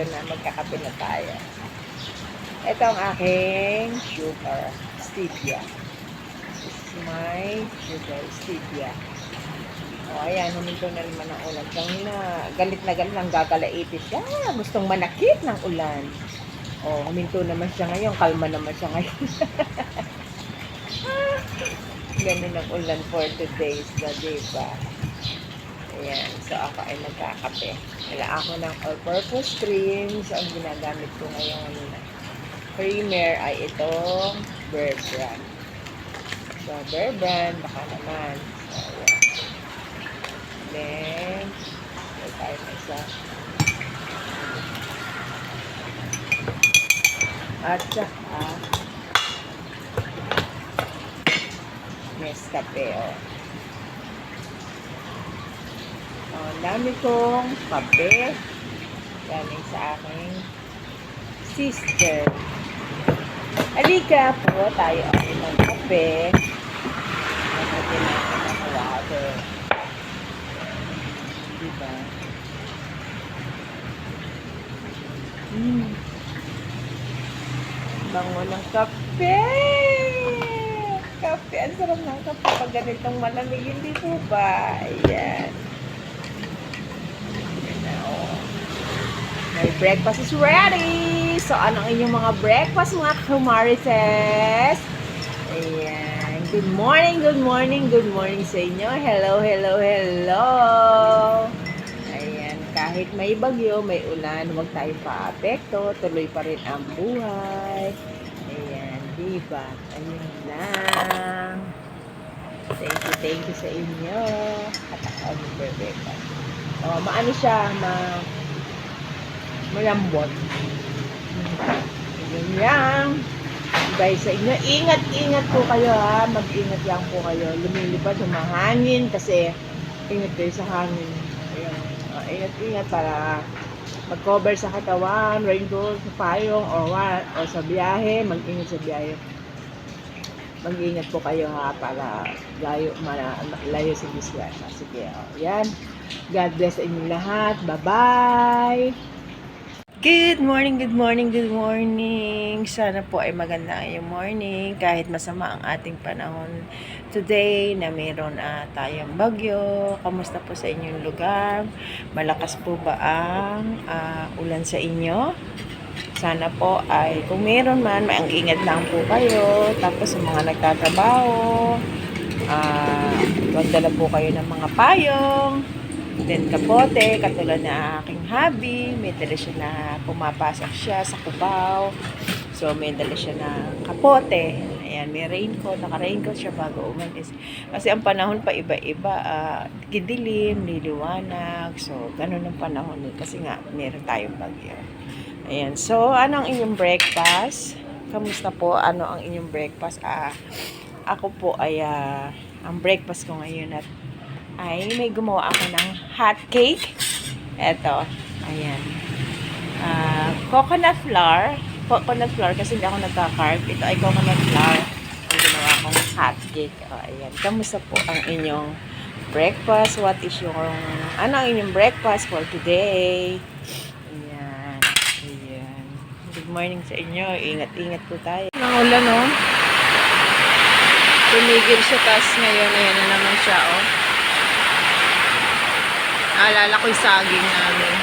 ito na, magkakape na tayo. Ito ang aking sugar, stevia. This is my sugar, stevia. O, ayan, huminto na naman ang ulan. Kanina, galit na lang, gagalaitis siya. Gustong manakit ng ulan. O, huminto naman siya ngayon, kalma naman siya ngayon. Ganun ang ulan for today's the day ba? Ayan, so ako ay magkakape. Wala ako ng all-purpose cream. So, ang ginagamit ko ngayon creamer ay itong Bear Brand. So, Bear Brand, baka naman. So, ayan. Then, may tayo na isa. At saka, Nescafe, o. Ang dami kong kape. Galing sa aking sister. Halika po, tayo ay magkape. Magkape natin ang water. Diba? Bango ng kape! Kape, ang sarap ng kape pag ganitong malamig, hindi po ba? Ayan. My breakfast is ready! So, anong inyong mga breakfast, mga kumarites? Ayan. Good morning, good morning, good morning sa inyo. Hello, hello, hello! Ayan. Kahit may bagyo, may ulan, huwag tayong paapekto. Tuloy pa rin ang buhay. Ayan. Diba? Ayun lang. Thank you sa inyo. At ako ang breakfast. Oh, maano siya, malambot. Ganyan. Dahil sa inyo, ingat po kayo ha. Mag-ingat lang po kayo. Lumilipad yung mahangin kasi ingat kayo sa hangin. Ayan. Ingat para mag-cover sa katawan, raincoat, sa payong, or what, o sa biyahe, mag-ingat sa biyahe. Mag-ingat po kayo ha para layo sa disgrasya. Sige, yan. God bless sa inyo lahat. Bye-bye! Good morning, good morning, good morning. Sana po ay maganda yung morning kahit masama ang ating panahon today na mayroon tayong bagyo. Kamusta po sa inyong lugar? Malakas po ba ang ulan sa inyo? Sana po ay kung mayroon man, ang ingat lang po kayo. Tapos sa mga nagtatrabaho, magdala po kayo ng mga payong. Then kapote, katulad na aking hubby, may dala siya na pumapasok siya sa Cubao. So may dala siya na kapote. Ayan, may raincoat, naka-raincoat siya bago umalis. Kasi ang panahon pa iba-iba, kidilim, liliwanag. So ganun ang panahon kasi nga meron tayong bagyo. Ayan, so ano ang inyong breakfast? Kamusta po? Ano ang inyong breakfast? Ako po ay ang breakfast ko ngayon ay may gumawa ako ng hot cake. Eto, ayan. Coconut flour. Coconut flour kasi hindi ako nagka-carb. Ito ay coconut flour. Ang ginawa kong hot cake. Ayan. Kamusta po ang inyong breakfast? What is yung, ano ang inyong breakfast for today? Ayan. Ayan. Good morning sa inyo. Ingat-ingat po tayo. Nangulan, no? Tumigil siya, tas ngayon, ayan na naman siya, oh. Naalala ko yung saging namin.